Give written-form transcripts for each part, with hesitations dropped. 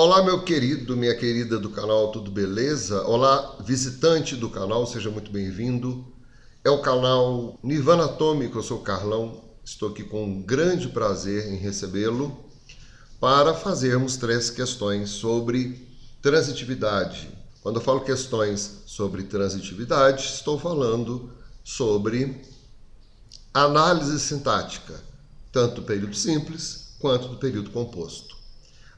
Olá, meu querido, minha querida do canal, tudo beleza? Olá, visitante do canal, seja muito bem-vindo. É o canal Nirvana Atômico, eu sou o Carlão. Estou aqui com um grande prazer em recebê-lo para fazermos 3 questões sobre transitividade. Quando eu falo questões sobre transitividade, estou falando sobre análise sintática, tanto do período simples quanto do período composto.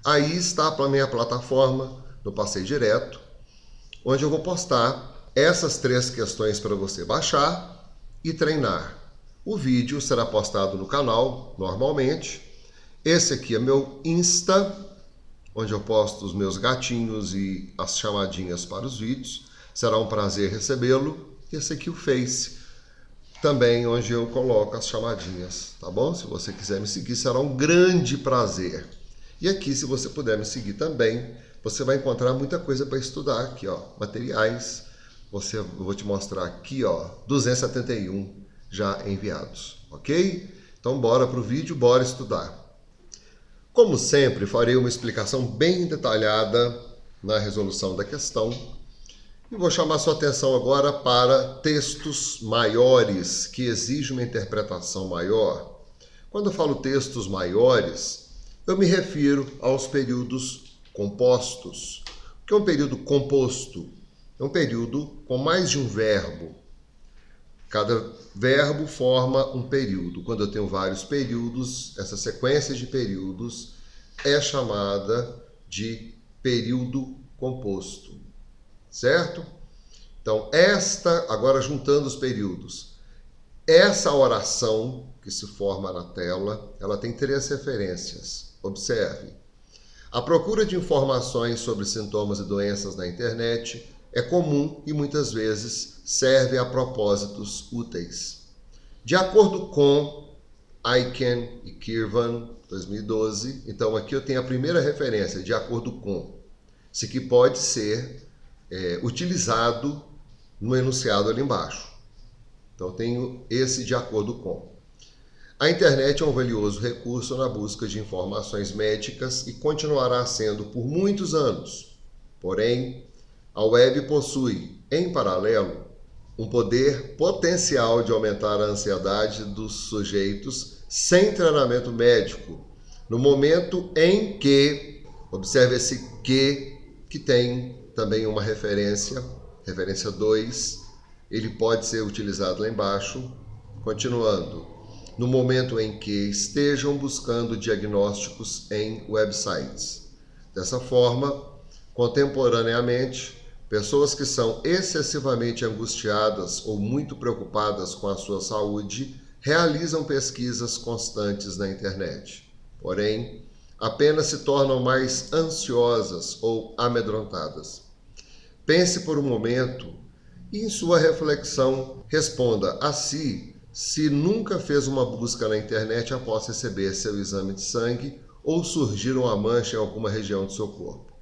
Aí está a minha plataforma no Passeio Direto, onde eu vou postar essas 3 questões para você baixar e treinar. O vídeo será postado no canal, normalmente. Esse aqui é meu Insta, onde eu posto os meus gatinhos e as chamadinhas para os vídeos. Será um prazer recebê-lo. Esse aqui é o Face, também onde eu coloco as chamadinhas, tá bom? Se você quiser me seguir, será um grande prazer. E aqui, se você puder me seguir também, você vai encontrar muita coisa para estudar aqui, ó, materiais. Eu vou te mostrar aqui, ó, 271 já enviados, ok? Então, bora para o vídeo, bora estudar. Como sempre, farei uma explicação bem detalhada na resolução da questão. E vou chamar sua atenção agora para textos maiores, que exigem uma interpretação maior. Quando eu falo textos maiores, eu me refiro aos períodos compostos. O que é um período composto? É um período com mais de um verbo. Cada verbo forma um período. Quando eu tenho vários períodos, essa sequência de períodos é chamada de período composto. Certo? Então, agora juntando os períodos, essa oração que se forma na tela, ela tem 3 referências. Observe. A procura de informações sobre sintomas e doenças na internet é comum e muitas vezes serve a propósitos úteis. De acordo com Aiken e Kirvan, 2012, então aqui eu tenho a primeira referência, de acordo com. Isso aqui pode ser utilizado no enunciado ali embaixo. Então eu tenho esse de acordo com. A internet é um valioso recurso na busca de informações médicas e continuará sendo por muitos anos. Porém, a web possui, em paralelo, um poder potencial de aumentar a ansiedade dos sujeitos sem treinamento médico, no momento em que, observe esse que tem também uma referência 2, ele pode ser utilizado lá embaixo, continuando. No momento em que estejam buscando diagnósticos em websites. Dessa forma, contemporaneamente, pessoas que são excessivamente angustiadas ou muito preocupadas com a sua saúde realizam pesquisas constantes na internet. Porém, apenas se tornam mais ansiosas ou amedrontadas. Pense por um momento e, em sua reflexão, responda a si se nunca fez uma busca na internet após receber seu exame de sangue ou surgir uma mancha em alguma região do seu corpo.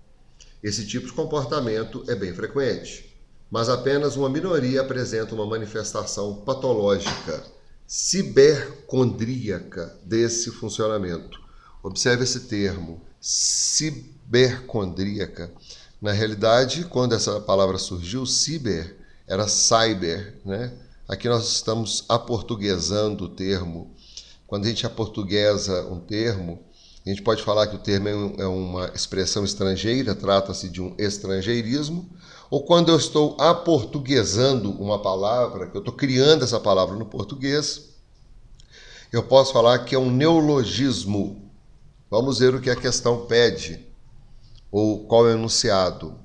Esse tipo de comportamento é bem frequente, mas apenas uma minoria apresenta uma manifestação patológica, cibercondríaca desse funcionamento. Observe esse termo, cibercondríaca. Na realidade, quando essa palavra surgiu, ciber era cyber, né? Aqui nós estamos aportuguesando o termo. Quando a gente aportuguesa um termo, a gente pode falar que o termo é uma expressão estrangeira, trata-se de um estrangeirismo, ou quando eu estou aportuguesando uma palavra, que eu estou criando essa palavra no português, eu posso falar que é um neologismo. Vamos ver o que a questão pede, ou qual é o enunciado.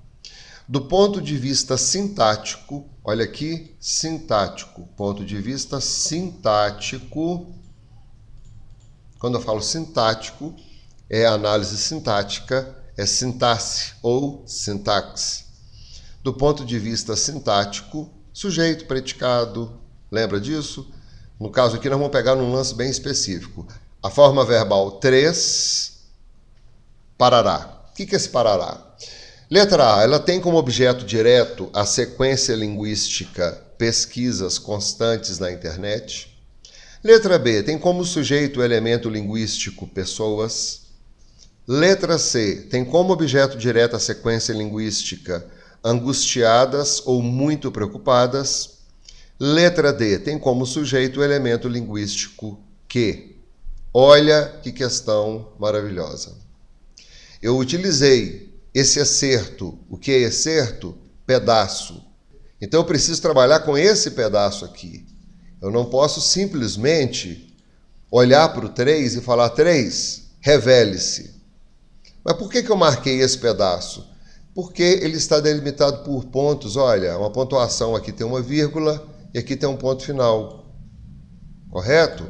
Do ponto de vista sintático, olha aqui, sintático, ponto de vista sintático. Quando eu falo sintático, é análise sintática, é sintaxe ou sintaxe. Do ponto de vista sintático, sujeito, predicado, lembra disso? No caso aqui nós vamos pegar num lance bem específico. A forma verbal 3, parará. O que é esse parará? Letra A, ela tem como objeto direto a sequência linguística pesquisas constantes na internet. Letra B, tem como sujeito o elemento linguístico pessoas. Letra C. Tem como objeto direto a sequência linguística angustiadas ou muito preocupadas. Letra D. Tem como sujeito o elemento linguístico que. Olha que questão maravilhosa. Eu utilizei esse excerto. O que é excerto? Pedaço. Então eu preciso trabalhar com esse pedaço aqui. Eu não posso simplesmente olhar para o 3 e falar 3, revele-se. Mas por que eu marquei esse pedaço? Porque ele está delimitado por pontos. Olha, uma pontuação aqui tem uma vírgula e aqui tem um ponto final. Correto?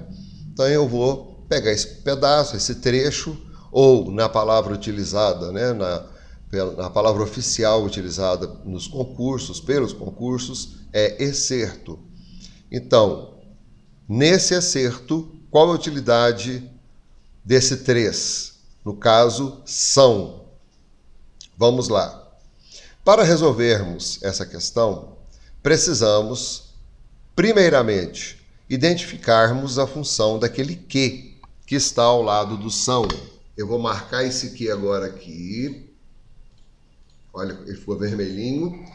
Então eu vou pegar esse pedaço, esse trecho, ou na palavra utilizada, né, na palavra oficial utilizada nos concursos, pelos concursos, é excerto. Então, nesse excerto, qual a utilidade desse 3? No caso, são. Vamos lá. Para resolvermos essa questão, precisamos, primeiramente, identificarmos a função daquele que está ao lado do são. Eu vou marcar esse que agora aqui. Olha, ele ficou vermelhinho.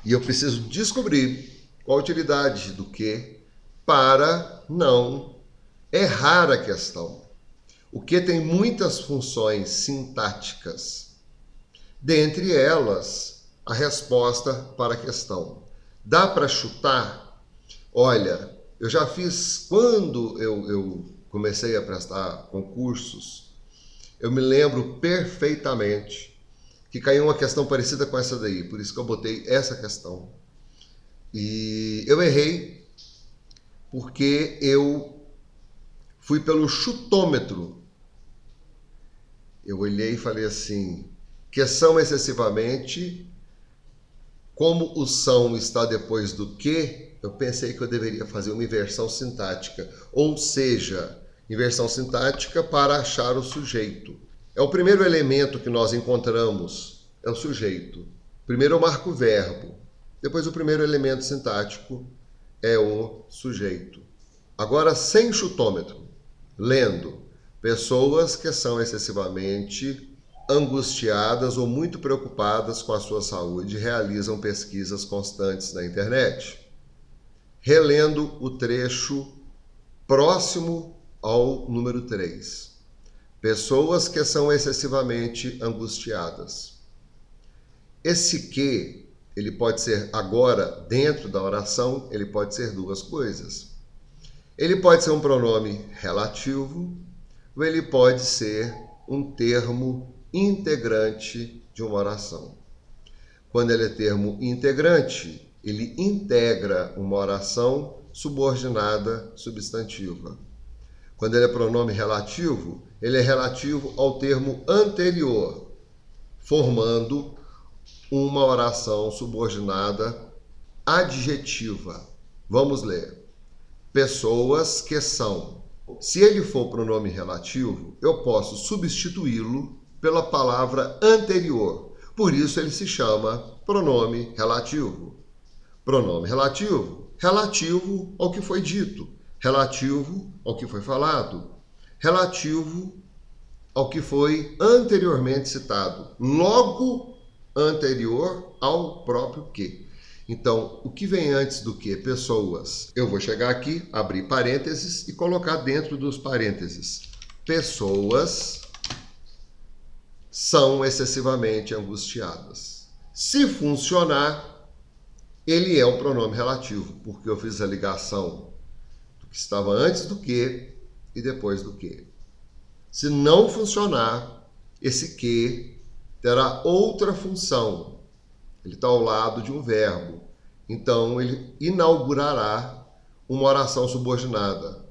E eu preciso descobrir qual a utilidade do que para não errar a questão. O que tem muitas funções sintáticas. Dentre elas, a resposta para a questão. Dá para chutar? Olha, eu já fiz, quando eu comecei a prestar concursos, eu me lembro perfeitamente que caiu uma questão parecida com essa daí, por isso que eu botei essa questão. E eu errei porque eu fui pelo chutômetro. Eu olhei e falei assim, que são excessivamente, como o são está depois do que, eu pensei que eu deveria fazer uma inversão sintática, ou seja, inversão sintática para achar o sujeito. É o primeiro elemento que nós encontramos, é o sujeito. Primeiro eu marco o verbo, depois o primeiro elemento sintático é o sujeito. Agora, sem chutômetro, lendo. Pessoas que são excessivamente angustiadas ou muito preocupadas com a sua saúde realizam pesquisas constantes na internet. Relendo o trecho próximo ao número 3. Pessoas que são excessivamente angustiadas. Esse que, ele pode ser agora, dentro da oração, ele pode ser duas coisas. Ele pode ser um pronome relativo, ou ele pode ser um termo integrante de uma oração. Quando ele é termo integrante, ele integra uma oração subordinada substantiva. Quando ele é pronome relativo, ele é relativo ao termo anterior, formando uma oração subordinada adjetiva. Vamos ler. Pessoas que são. Se ele for pronome relativo, eu posso substituí-lo pela palavra anterior. Por isso ele se chama pronome relativo. Pronome relativo, relativo ao que foi dito, relativo ao que foi falado, relativo ao que foi anteriormente citado, logo anterior ao próprio que. Então, o que vem antes do que? Pessoas. Eu vou chegar aqui, abrir parênteses e colocar dentro dos parênteses. Pessoas são excessivamente angustiadas. Se funcionar, ele é um pronome relativo, porque eu fiz a ligação do que estava antes do que e depois do que. Se não funcionar, esse que terá outra função. Ele está ao lado de um verbo. Então, ele inaugurará uma oração subordinada,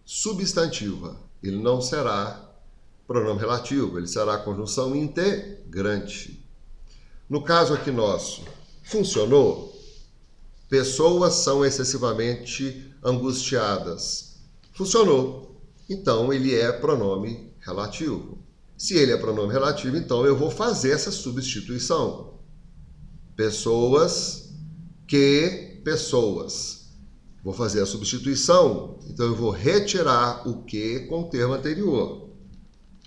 substantiva. Ele não será pronome relativo, ele será conjunção integrante. No caso aqui nosso, funcionou? Pessoas são excessivamente angustiadas. Funcionou. Então, ele é pronome relativo. Se ele é pronome relativo, então eu vou fazer essa substituição. Pessoas que pessoas. Vou fazer a substituição, então eu vou retirar o que com o termo anterior.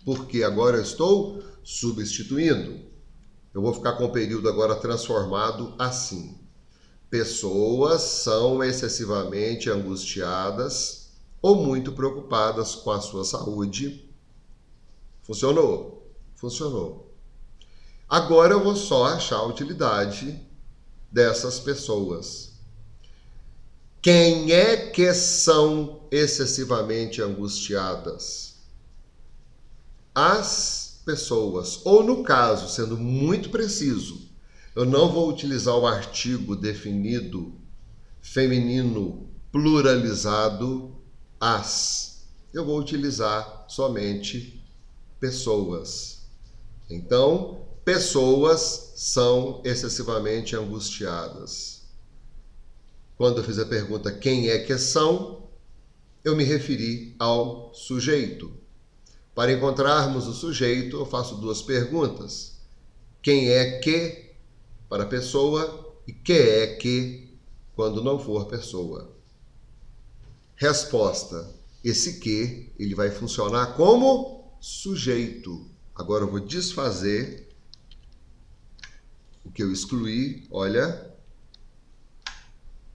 porque agora eu estou substituindo. Eu vou ficar com o período agora transformado assim. Pessoas são excessivamente angustiadas ou muito preocupadas com a sua saúde. Funcionou? Funcionou. Agora eu vou só achar a utilidade dessas pessoas. Quem é que são excessivamente angustiadas? As pessoas. Ou no caso, sendo muito preciso, eu não vou utilizar o artigo definido feminino pluralizado as. Eu vou utilizar somente pessoas. Então, pessoas são excessivamente angustiadas. Quando eu fiz a pergunta quem é que são, eu me referi ao sujeito. Para encontrarmos o sujeito, eu faço duas perguntas. Quem é que para pessoa e que é que quando não for pessoa? Resposta: esse que ele vai funcionar como sujeito. Agora eu vou desfazer o que eu excluí. Olha.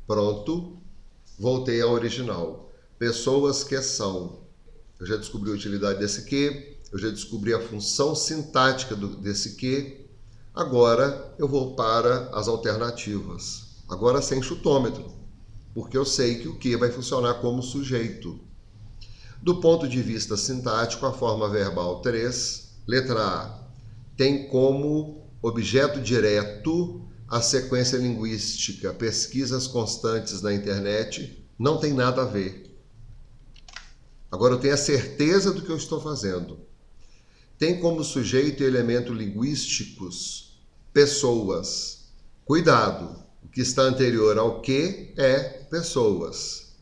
Pronto. Voltei ao original. Pessoas que são. Eu já descobri a utilidade desse que. Eu já descobri a função sintática desse que. Agora eu vou para as alternativas. Agora sem chutômetro. Porque eu sei que o que vai funcionar como sujeito. Do ponto de vista sintático, a forma verbal 3, letra A, tem como objeto direto a sequência linguística pesquisas constantes na internet. Não tem nada a ver. Agora eu tenho a certeza do que eu estou fazendo. Tem como sujeito e elemento linguísticos pessoas. Cuidado, o que está anterior ao que é pessoas.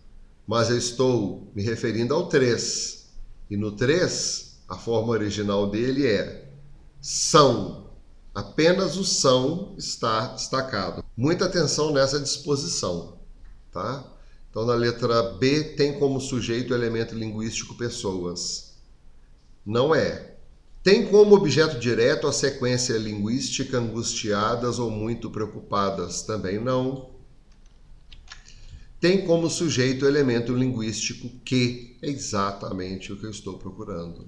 Mas eu estou me referindo ao 3. E no 3, a forma original dele é são. Apenas o são está destacado. Muita atenção nessa disposição, tá? Então, na letra B, tem como sujeito o elemento linguístico pessoas. Não é. Tem como objeto direto a sequência linguística angustiadas ou muito preocupadas. Também não. Tem como sujeito o elemento linguístico que. É exatamente o que eu estou procurando.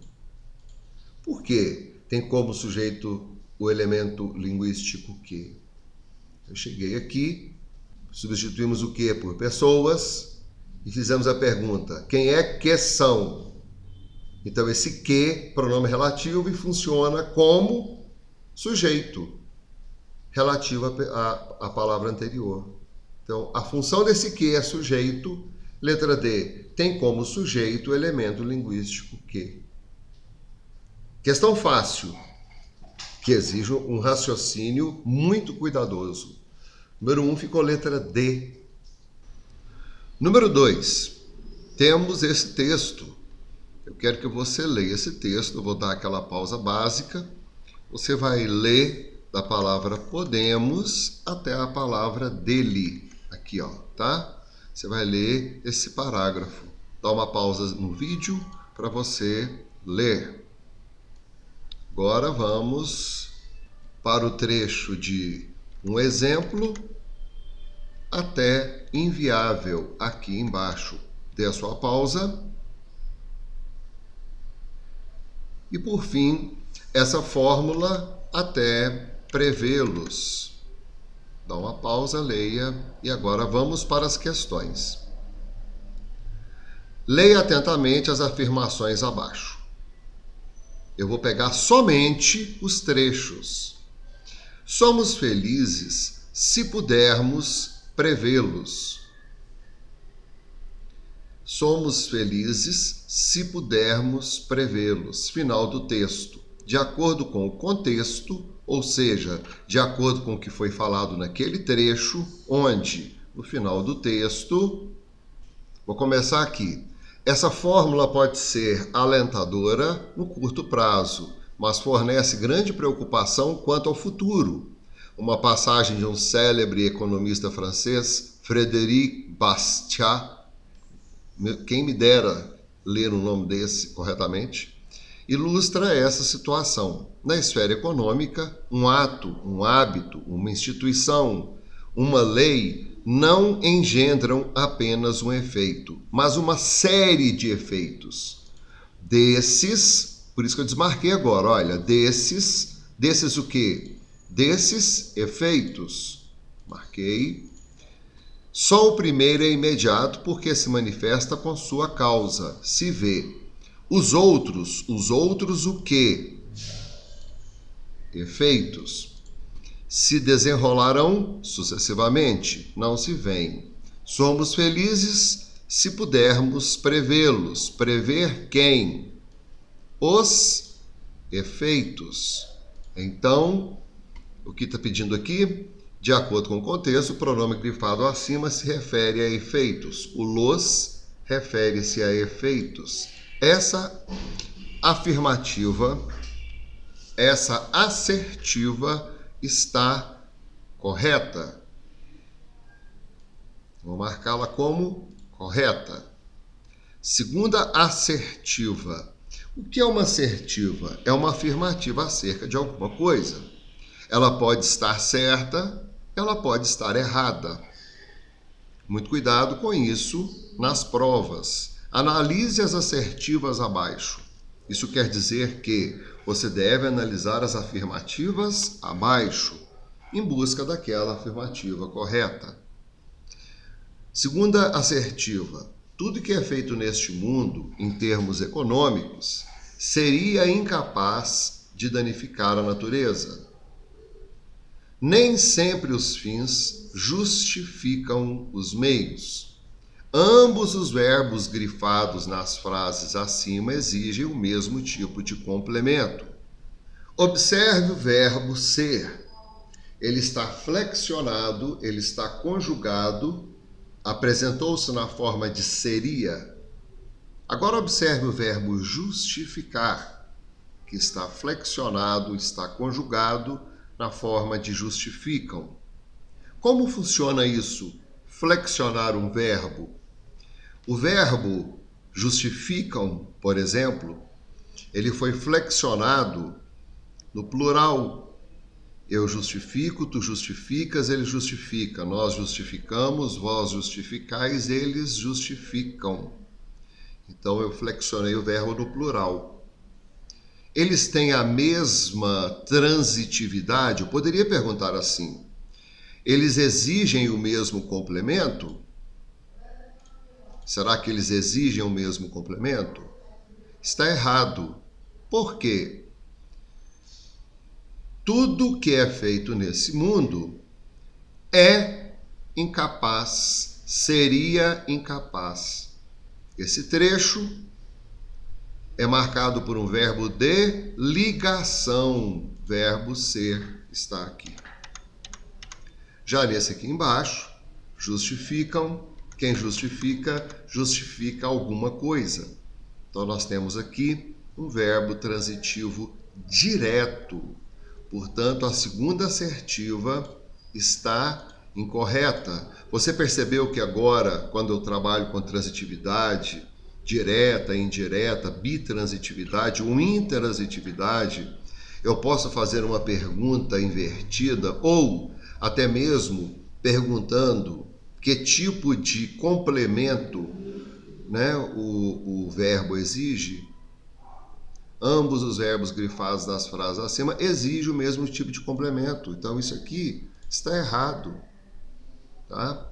Por quê? Tem como sujeito o elemento linguístico que. Eu cheguei aqui, substituímos o que por pessoas e fizemos a pergunta: quem é que são? Então esse que, pronome relativo, e funciona como sujeito relativo à palavra anterior. Então a função desse que é sujeito. Letra D, tem como sujeito o elemento linguístico que. Questão fácil, que exige um raciocínio muito cuidadoso. Número 1 ficou letra D. Número 2, temos esse texto. Eu quero que você leia esse texto. Eu vou dar aquela pausa básica. Você vai ler da palavra podemos até a palavra dele. Aqui, ó, tá? Você vai ler esse parágrafo. Dá uma pausa no vídeo para você ler. Agora vamos para o trecho de um exemplo até inviável aqui embaixo. Dê a sua pausa. E por fim, essa fórmula até prevê-los. Dá uma pausa, leia e agora vamos para as questões. Leia atentamente as afirmações abaixo. Eu vou pegar somente os trechos. Somos felizes se pudermos prevê-los. Somos felizes se pudermos prevê-los. Final do texto. De acordo com o contexto, ou seja, de acordo com o que foi falado naquele trecho, onde, no final do texto, vou começar aqui. Essa fórmula pode ser alentadora no curto prazo, mas fornece grande preocupação quanto ao futuro. Uma passagem de um célebre economista francês, Frédéric Bastiat, quem me dera ler o nome desse corretamente, ilustra essa situação. Na esfera econômica, um ato, um hábito, uma instituição, uma lei não engendram apenas um efeito, mas uma série de efeitos. Desses, por isso que eu desmarquei agora, olha, desses o quê? Desses efeitos. Marquei. Só o primeiro é imediato porque se manifesta com sua causa, se vê. Os outros o quê? Efeitos. Se desenrolarão sucessivamente, não se veem. Somos felizes se pudermos prevê-los. Prever quem? Os efeitos. Então, o que está pedindo aqui? De acordo com o contexto, o pronome grifado acima se refere a efeitos. O los refere-se a efeitos. Essa afirmativa, essa assertiva está correta. Vou marcá-la como correta. Segunda assertiva. O que é uma assertiva? É uma afirmativa acerca de alguma coisa. Ela pode estar certa, ela pode estar errada. Muito cuidado com isso nas provas. Analise as assertivas abaixo. Isso quer dizer que você deve analisar as afirmativas abaixo, em busca daquela afirmativa correta. Segunda assertiva. Tudo que é feito neste mundo, em termos econômicos, seria incapaz de danificar a natureza. Nem sempre os fins justificam os meios. Ambos os verbos grifados nas frases acima exigem o mesmo tipo de complemento. Observe o verbo ser. Ele está flexionado, ele está conjugado, apresentou-se na forma de seria. Agora observe o verbo justificar, que está flexionado, está conjugado na forma de justificam. Como funciona isso? Flexionar um verbo. O verbo justificam, por exemplo, ele foi flexionado no plural. Eu justifico, tu justificas, ele justifica. Nós justificamos, vós justificais, eles justificam. Então eu flexionei o verbo no plural. Eles têm a mesma transitividade? Eu poderia perguntar assim. Eles exigem o mesmo complemento? Será que eles exigem o mesmo complemento? Está errado. Por quê? Tudo que é feito nesse mundo é incapaz, seria incapaz. Esse trecho é marcado por um verbo de ligação. Verbo ser está aqui. Já nesse aqui embaixo, justificam. Quem justifica, justifica alguma coisa. Então nós temos aqui um verbo transitivo direto. Portanto, a segunda assertiva está incorreta. Você percebeu que agora, quando eu trabalho com transitividade, direta, indireta, bitransitividade ou intransitividade, eu posso fazer uma pergunta invertida ou até mesmo perguntando que tipo de complemento, né, o verbo exige. Ambos os verbos grifados nas frases acima exigem o mesmo tipo de complemento. Então isso aqui está errado. Tá?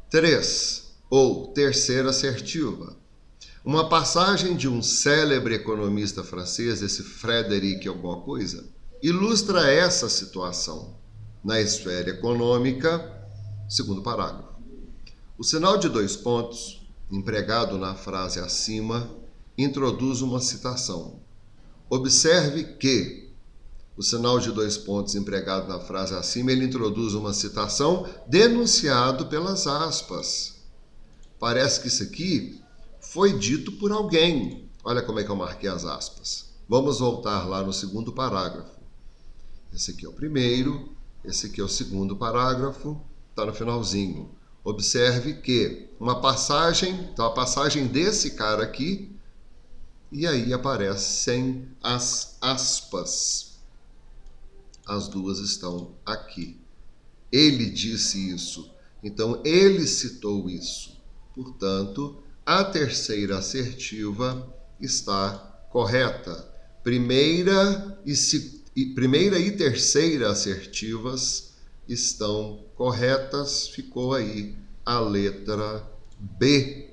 3. Ou terceira assertiva. Uma passagem de um célebre economista francês, esse Frédéric alguma coisa, ilustra essa situação. Na esfera econômica, segundo parágrafo. O sinal de 2 pontos, empregado na frase acima, introduz uma citação. Observe que o sinal de 2 pontos empregado na frase acima, ele introduz uma citação denunciado pelas aspas. Parece que isso aqui foi dito por alguém. Olha como é que eu marquei as aspas. Vamos voltar lá no segundo parágrafo. Esse aqui é o primeiro, esse aqui é o segundo parágrafo, está no finalzinho. Observe que uma passagem, então a passagem desse cara aqui, e aí aparecem as aspas. As duas estão aqui. Ele disse isso, então ele citou isso. Portanto, a terceira assertiva está correta. Primeira e terceira assertivas estão corretas. Ficou aí a letra B.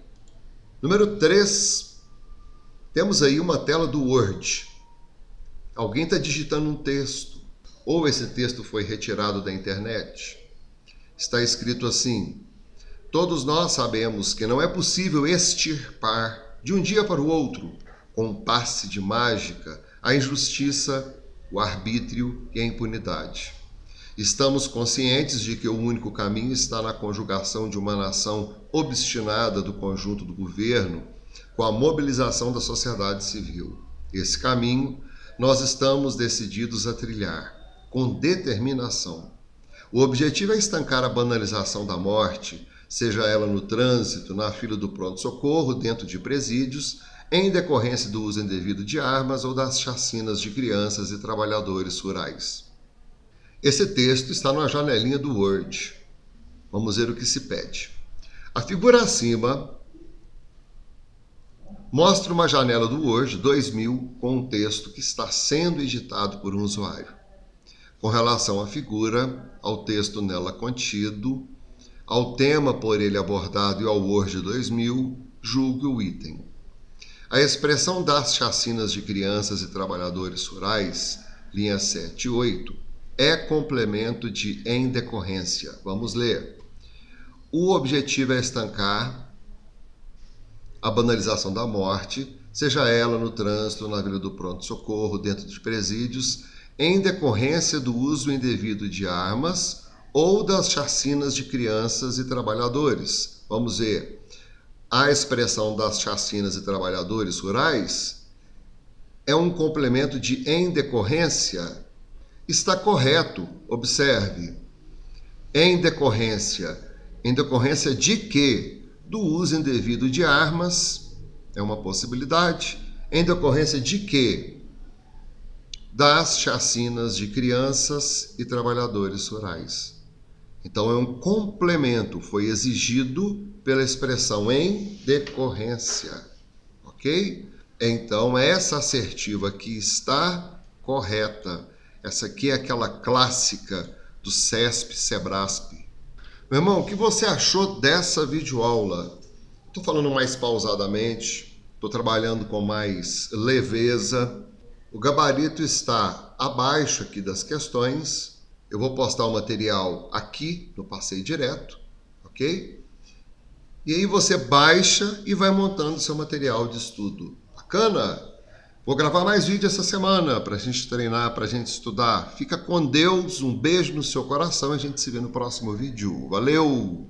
Número 3. Temos aí uma tela do Word. Alguém está digitando um texto. Ou esse texto foi retirado da internet. Está escrito assim: todos nós sabemos que não é possível extirpar de um dia para o outro, com um passe de mágica, a injustiça, o arbítrio e a impunidade. Estamos conscientes de que o único caminho está na conjugação de uma nação obstinada do conjunto do governo com a mobilização da sociedade civil. Esse caminho nós estamos decididos a trilhar, com determinação. O objetivo é estancar a banalização da morte, seja ela no trânsito, na fila do pronto-socorro, dentro de presídios, em decorrência do uso indevido de armas ou das chacinas de crianças e trabalhadores rurais. Esse texto está na janelinha do Word. Vamos ver o que se pede. A figura acima mostra uma janela do Word 2000 com um texto que está sendo editado por um usuário. Com relação à figura, ao texto nela contido, ao tema por ele abordado e ao Word 2000, julgue o item. A expressão das chacinas de crianças e trabalhadores rurais, linhas 7 e 8, é complemento de em decorrência. Vamos ler. O objetivo é estancar a banalização da morte, seja ela no trânsito, na vila do pronto-socorro, dentro de presídios, em decorrência do uso indevido de armas ou das chacinas de crianças e trabalhadores. Vamos ver. A expressão das chacinas e trabalhadores rurais é um complemento de em decorrência. Está correto, observe. Em decorrência de quê? Do uso indevido de armas, é uma possibilidade. Em decorrência de quê? Das chacinas de crianças e trabalhadores rurais. Então é um complemento, foi exigido pela expressão em decorrência, ok? Então essa assertiva aqui está correta. Essa aqui é aquela clássica do CESP, SEBRASP. Meu irmão, o que você achou dessa videoaula? Estou falando mais pausadamente, estou trabalhando com mais leveza. O gabarito está abaixo aqui das questões. Eu vou postar o material aqui no Passeio Direto, ok? E aí você baixa e vai montando seu material de estudo. Bacana? Vou gravar mais vídeo essa semana para a gente treinar, para a gente estudar. Fica com Deus, um beijo no seu coração e a gente se vê no próximo vídeo. Valeu!